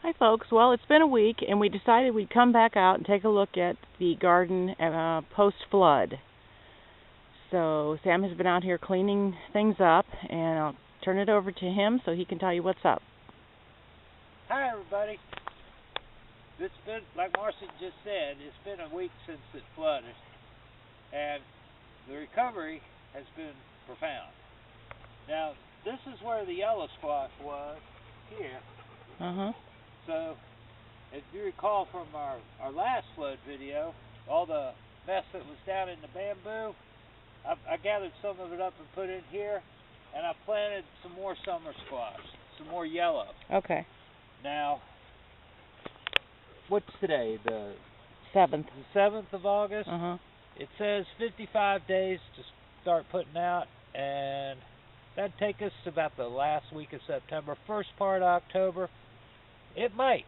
Hi folks, well it's been a week and we decided we'd come back out and take a look at the garden post-flood. So Sam has been out here cleaning things up and I'll turn it over to him so he can tell you what's up. Hi everybody. It's been, like Marcy just said, it's been a week since it flooded and the recovery has been profound. Now this is where the yellow squash was, here. So, if you recall from our last flood video, all the mess that was down in the bamboo, I gathered some of it up and put it here, and I planted some more summer squash, some more yellow. Okay. Now, what's today? The 7th. The 7th of August? It says 55 days to start putting out, and that'd take us to about the last week of September, first part of October. It might.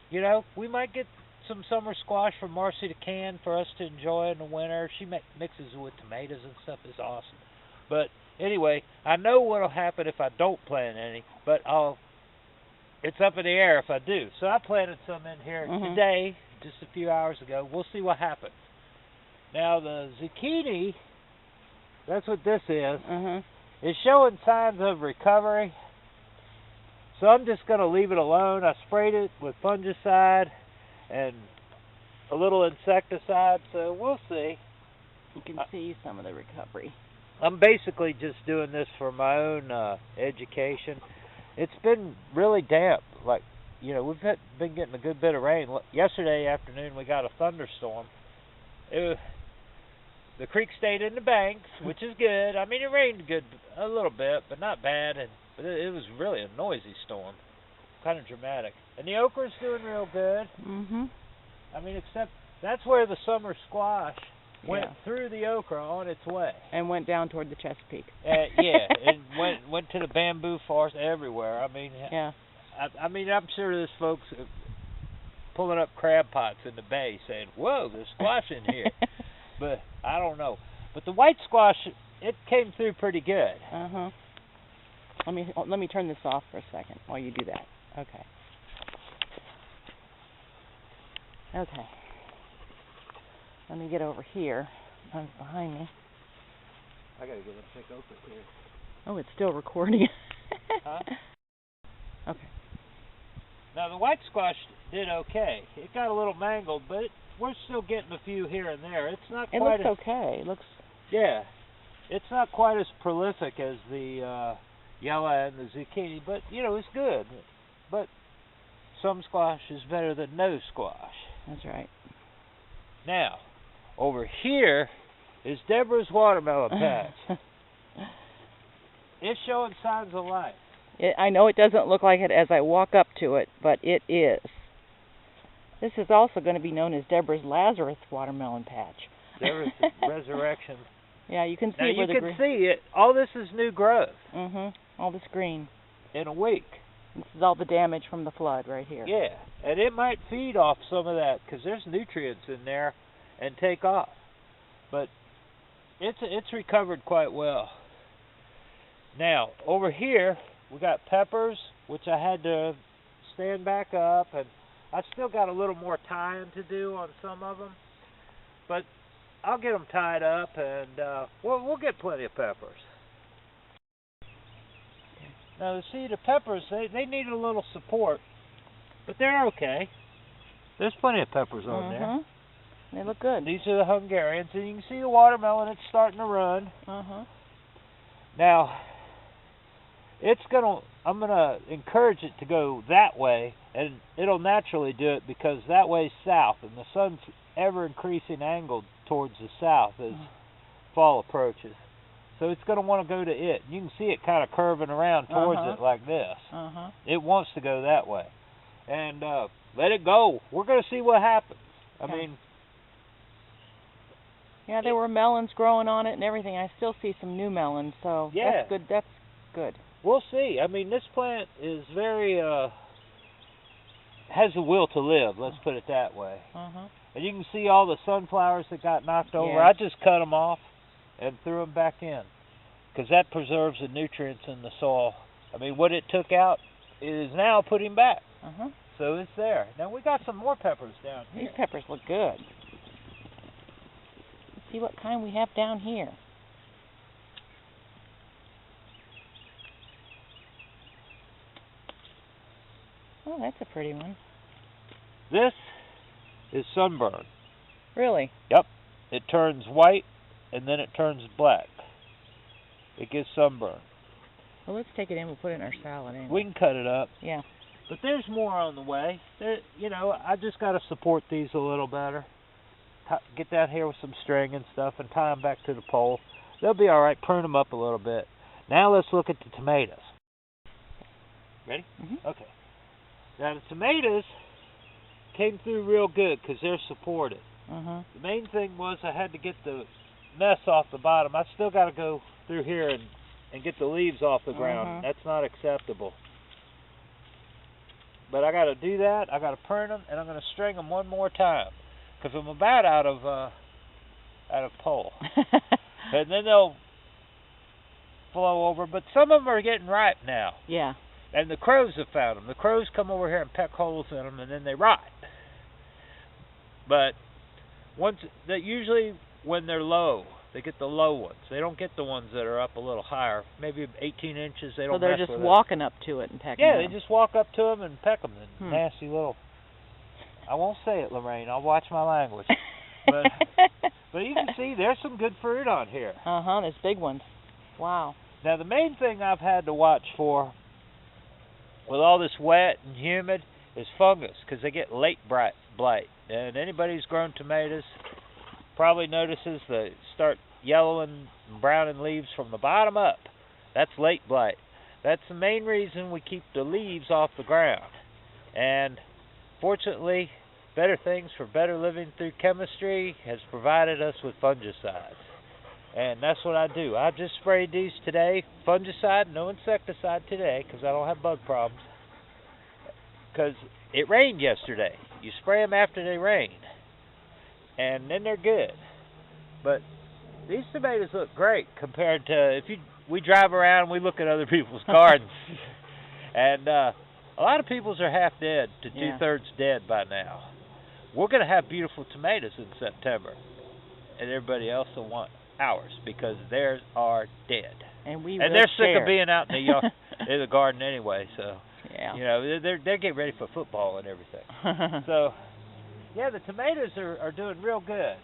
You know, we might get some summer squash from Marcy to can for us to enjoy in the winter. She mixes it with tomatoes and stuff. It's awesome. But anyway, I know what'll happen if I don't plant any, but it's up in the air if I do. So I planted some in here today, just a few hours ago. We'll see what happens. Now the zucchini, that's what this is showing signs of recovery. So I'm just going to leave it alone. I sprayed it with fungicide and a little insecticide, so we'll see. You can see some of the recovery. I'm basically just doing this for my own education. It's been really damp. Like, you know, we've been getting a good bit of rain. Yesterday afternoon we got a thunderstorm. The creek stayed in the banks, which is good. I mean, it rained a little bit, but not bad. But it was really a noisy storm, kind of dramatic. And the okra's doing real good. I mean, except that's where the summer squash went through the okra on its way. And went down toward the Chesapeake. It went to the bamboo forest everywhere. I mean, I mean, I'm sure there's folks pulling up crab pots in the bay saying, "Whoa, there's squash in here." But I don't know. But the white squash, it came through pretty good. Let me turn this off for a second while you do that. Okay. Let me get over here. It's behind me. I gotta get a pick okra here. Oh, it's still recording. Huh? Okay. Now the white squash did okay. It got a little mangled, but we're still getting a few here and there. It's not quite. It looks okay. It looks. Yeah, it's not quite as prolific as the yellow and the zucchini, but you know it's good. But some squash is better than no squash. That's right. Now, over here is Deborah's watermelon patch. It's showing signs of life. I know it doesn't look like it as I walk up to it, but it is. This is also going to be known as Deborah's Lazarus watermelon patch. Deborah's resurrection. Yeah, you can see now where you can see it. All this is new growth. All this green. In a week. This is all the damage from the flood right here. Yeah, and it might feed off some of that because there's nutrients in there and take off. But it's recovered quite well. Now, over here, we got peppers, which I had to stand back up, and I still got a little more tying to do on some of them. But I'll get them tied up, and we'll get plenty of peppers. Now, see, the peppers, they need a little support, but they're okay. There's plenty of peppers on there. They look good. These are the Hungarians, and you can see the watermelon, it's starting to run. Now, I'm gonna encourage it to go that way, and it'll naturally do it because that way's south, and the sun's ever increasing angle towards the south as fall approaches. So it's going to want to go to it. You can see it kind of curving around towards it like this. It wants to go that way. And let it go. We're going to see what happens. I mean... Yeah, there were melons growing on it and everything. I still see some new melons, so that's good. That's good. We'll see. I mean, this plant is very... has a will to live, let's put it that way. And you can see all the sunflowers that got knocked over. I just cut them off and threw them back in because that preserves the nutrients in the soil. I mean, what it took out is now putting back. So it's there. Now we got some more peppers down here. These peppers look good. Let's see what kind we have down here. Oh, that's a pretty one. This is sunburn. Really? Yep. It turns white and then it turns black. It gets sunburn. Well, let's take it in. We'll put it in our salad anyway. We can cut it up. Yeah. But there's more on the way. There, you know, I just got to support these a little better. Get down here with some string and stuff and tie them back to the pole. They'll be all right. Prune them up a little bit. Now let's look at the tomatoes. Ready? Mm-hmm. Okay. Now the tomatoes came through real good because they're supported. Mm-hmm. The main thing was I had to get the mess off the bottom. I still got to go through here and get the leaves off the ground. Mm-hmm. That's not acceptable. But I got to do that. I got to prune them, and I'm going to string them one more time because I'm about out of pole. And then they'll flow over. But some of them are getting ripe now. Yeah. And the crows have found them. The crows come over here and peck holes in them, and then they rot. But usually when they're low, they get the low ones. They don't get the ones that are up a little higher, maybe 18 inches. They don't. So they're mess just with walking up to it and pecking. Yeah, them. they just walk up to them and peck them. Nasty little. I won't say it, Lorraine. I'll watch my language. But you can see there's some good fruit on here. There's big ones. Wow. Now the main thing I've had to watch for with all this wet and humid is fungus, because they get late blight. And anybody who's grown tomatoes probably notices they start yellowing and browning leaves from the bottom up. That's late blight. That's the main reason we keep the leaves off the ground. And fortunately, Better Things for Better Living Through Chemistry has provided us with fungicides. And that's what I do. I just sprayed these today. Fungicide, no insecticide today, because I don't have bug problems. Because it rained yesterday. You spray them after they rain, and then they're good. But these tomatoes look great compared to we drive around and we look at other people's gardens. And a lot of people's are half dead to two-thirds dead by now. We're going to have beautiful tomatoes in September, and everybody else will want ours because theirs are dead. And they're sick of being out in the yard, in the garden anyway. So yeah, you know they're getting ready for football and everything. So yeah, the tomatoes are doing real good.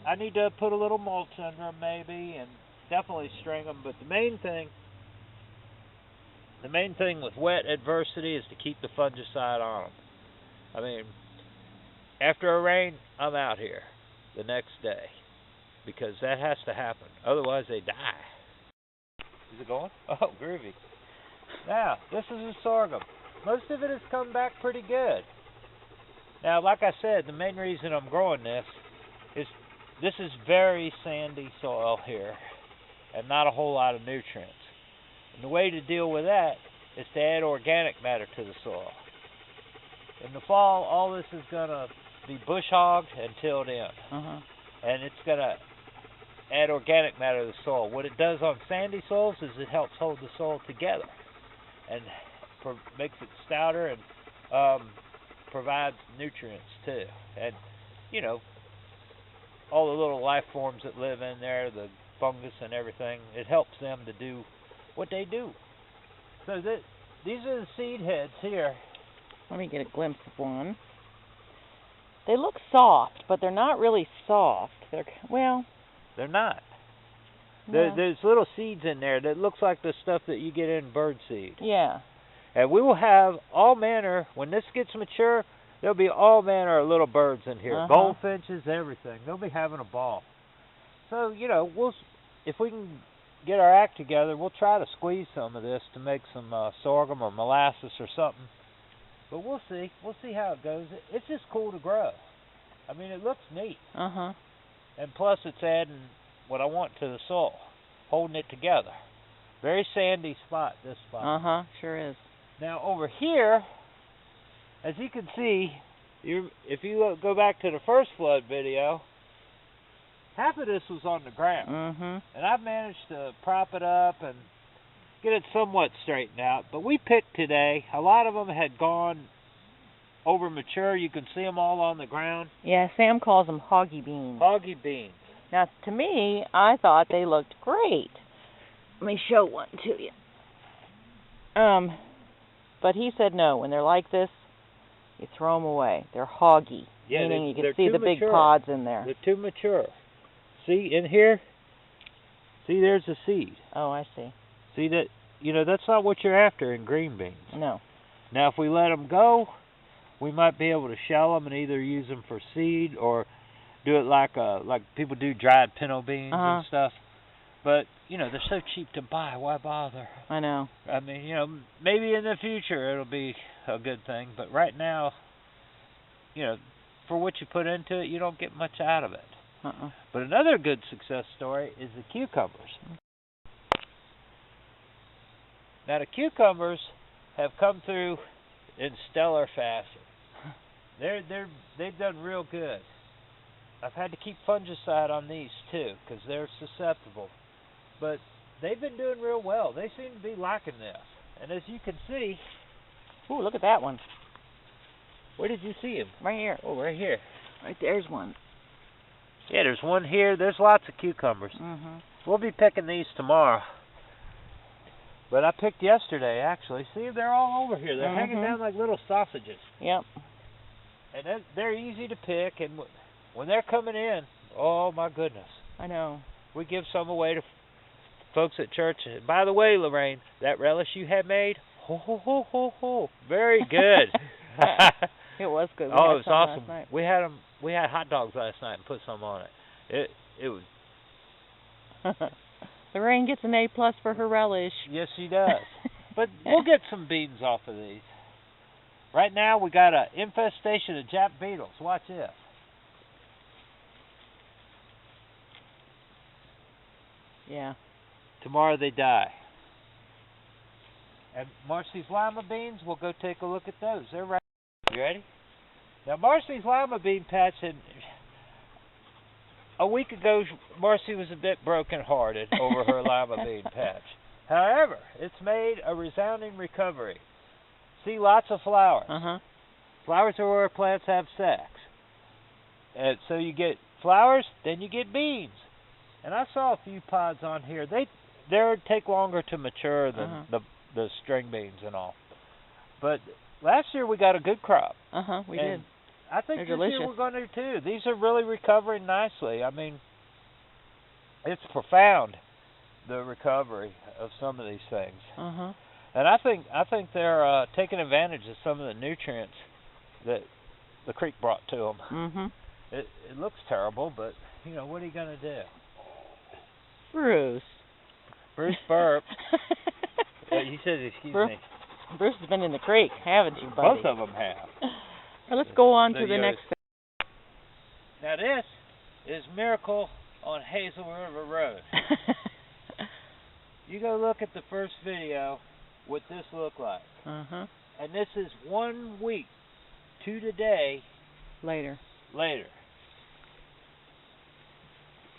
I need to put a little mulch under them maybe, and definitely string them. But the main thing with wet adversity is to keep the fungicide on them. I mean, after a rain, I'm out here the next day because that has to happen. Otherwise, they die. Is it going? Oh, groovy. Now, this is a sorghum. Most of it has come back pretty good. Now, like I said, the main reason I'm growing this is very sandy soil here and not a whole lot of nutrients. And the way to deal with that is to add organic matter to the soil. In the fall, all this is going to be bush hogged and tilled in. And it's going to add organic matter to the soil. What it does on sandy soils is it helps hold the soil together and makes it stouter and provides nutrients too. And, you know, all the little life forms that live in there, the fungus and everything, it helps them to do what they do. So these are the seed heads here. Let me get a glimpse of one. They look soft, but they're not really soft. They're not. No. There's little seeds in there that looks like the stuff that you get in birdseed. Yeah. And we will have all manner, when this gets mature, there'll be all manner of little birds in here. Goldfinches, everything. They'll be having a ball. So, you know, if we can get our act together, we'll try to squeeze some of this to make some sorghum or molasses or something. But we'll see. We'll see how it goes. It's just cool to grow. I mean, it looks neat. And plus, it's adding what I want to the soil, holding it together. Very sandy spot, this spot. Sure is. Now, over here, as you can see, if you go back to the first flood video, half of this was on the ground. And I've managed to prop it up and get it somewhat straightened out. But we picked today. A lot of them had gone over mature. You can see them all on the ground. Yeah, Sam calls them hoggy beans. Hoggy beans. Now, to me, I thought they looked great. Let me show one to you. But he said no. When they're like this, you throw them away. They're hoggy, Yeah, meaning you can they're see too the big mature. pods in there. They're too mature. See, in here, see, there's a seed. Oh, I see. See that? You know, that's not what you're after in green beans. No. Now, if we let them go, we might be able to shell them and either use them for seed or do it like people do dried pinto beans and stuff. But, you know, they're so cheap to buy. Why bother? I know. I mean, you know, maybe in the future it'll be a good thing. But right now, you know, for what you put into it, you don't get much out of it. But another good success story is the cucumbers. Now, the cucumbers have come through in stellar fashion. They've done real good. I've had to keep fungicide on these too because they're susceptible. But they've been doing real well. They seem to be liking this. And as you can see... Ooh, look at that one. Where did you see him? Right here. Oh, right here. Right there's one. Yeah, there's one here. There's lots of cucumbers. We'll be picking these tomorrow. But I picked yesterday, actually. See, they're all over here. They're hanging down like little sausages. Yep. And they're easy to pick. And when they're coming in, oh, my goodness. I know. We give some away to folks at church. By the way, Lorraine, that relish you had made, very good. It was good. It was awesome. We had hot dogs last night and put some on it. It was. Lorraine gets an A+ for her relish. Yes, she does. But we'll get some beans off of these. Right now we got an infestation of Jap beetles. Watch this. Yeah. Tomorrow they die. And Marcy's Lima beans, we'll go take a look at those. They're right. You ready? Now, Marcy's Lima bean patch, a week ago, Marcy was a bit broken-hearted over her Lima bean patch. However, it's made a resounding recovery. See, lots of flowers. Flowers are where plants have sex. And so you get flowers, then you get beans. And I saw a few pods on here. They take longer to mature than the string beans and all. But last year we got a good crop. We did. I think They're this delicious. year we're going to too. These are really recovering nicely. I mean, it's profound, the recovery of some of these things. And I think they're taking advantage of some of the nutrients that the creek brought to them. It looks terrible, but you know, what are you going to do? Bruce burped. He says, excuse me. Bruce has been in the creek, haven't you, buddy? Both of them have. Well, let's go on to the next thing. Now this is Miracle on Hazel River Road. You go look at the first video, what this looked like. And this is 1 week to the day later.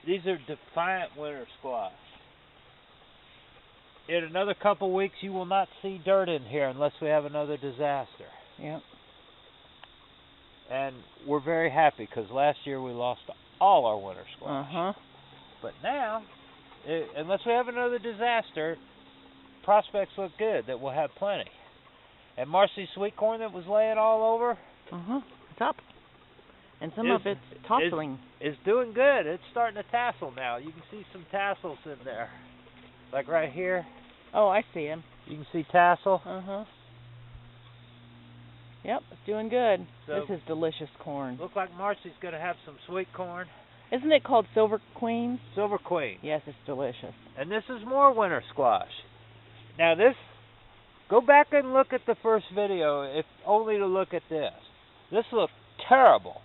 These are defiant winter squash. In another couple weeks, you will not see dirt in here unless we have another disaster. Yep. And we're very happy because last year we lost all our winter squash. But now, unless we have another disaster, prospects look good that we'll have plenty. And Marcy's sweet corn that was laying all over, it's up. And some of it's toppling. It's doing good. It's starting to tassel now. You can see some tassels in there. Like right here. Oh, I see them. You can see tassel. Yep, it's doing good. So, this is delicious corn. Looks like Marcy's going to have some sweet corn. Isn't it called Silver Queen? Silver Queen. Yes, it's delicious. And this is more winter squash. Now go back and look at the first video, if only to look at this. This looked terrible.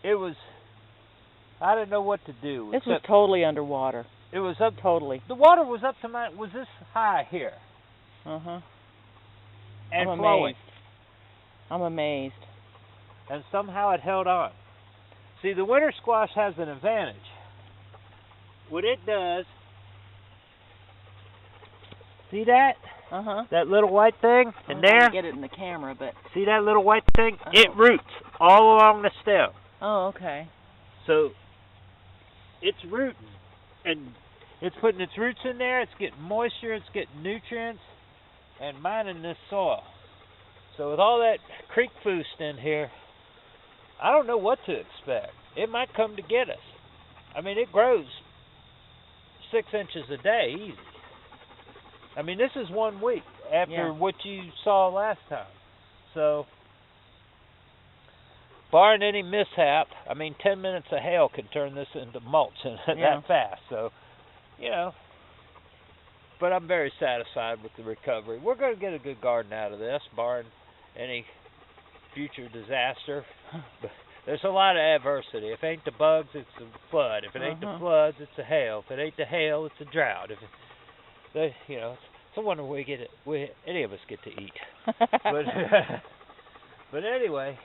I didn't know what to do. This was totally underwater. It was up totally. The water was up to was this high here. And I'm flowing. amazed. I'm amazed. And somehow it held on. See, the winter squash has an advantage. What it does, see that? That little white thing in there. I get it in the camera, but see that little white thing? It roots all along the stem. Oh, okay. So it's rooting, and it's putting its roots in there. It's getting moisture. It's getting nutrients, and mining this soil. So with all that creek boost in here, I don't know what to expect. It might come to get us. I mean, it grows 6 inches a day, easy. I mean, this is 1 week after what you saw last time. So, barring any mishap, I mean, 10 minutes of hail can turn this into mulch that fast. So, you know, but I'm very satisfied with the recovery. We're going to get a good garden out of this, barring any future disaster. But there's a lot of adversity. If it ain't the bugs, it's the flood. If it ain't the floods, it's the hail. If it ain't the hail, it's a drought. If it, you know, it's a wonder any of us get to eat. But anyway,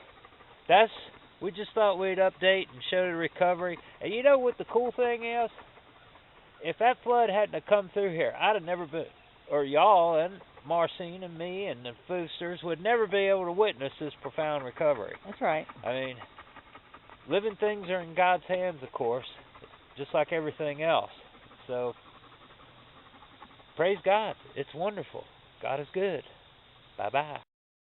we just thought we'd update and show the recovery. And you know what the cool thing is? If that flood hadn't have come through here, I'd have never been, or y'all and Marcy and me and the boosters would never be able to witness this profound recovery. That's right. I mean, living things are in God's hands, of course, just like everything else. So, praise God. It's wonderful. God is good. Bye-bye.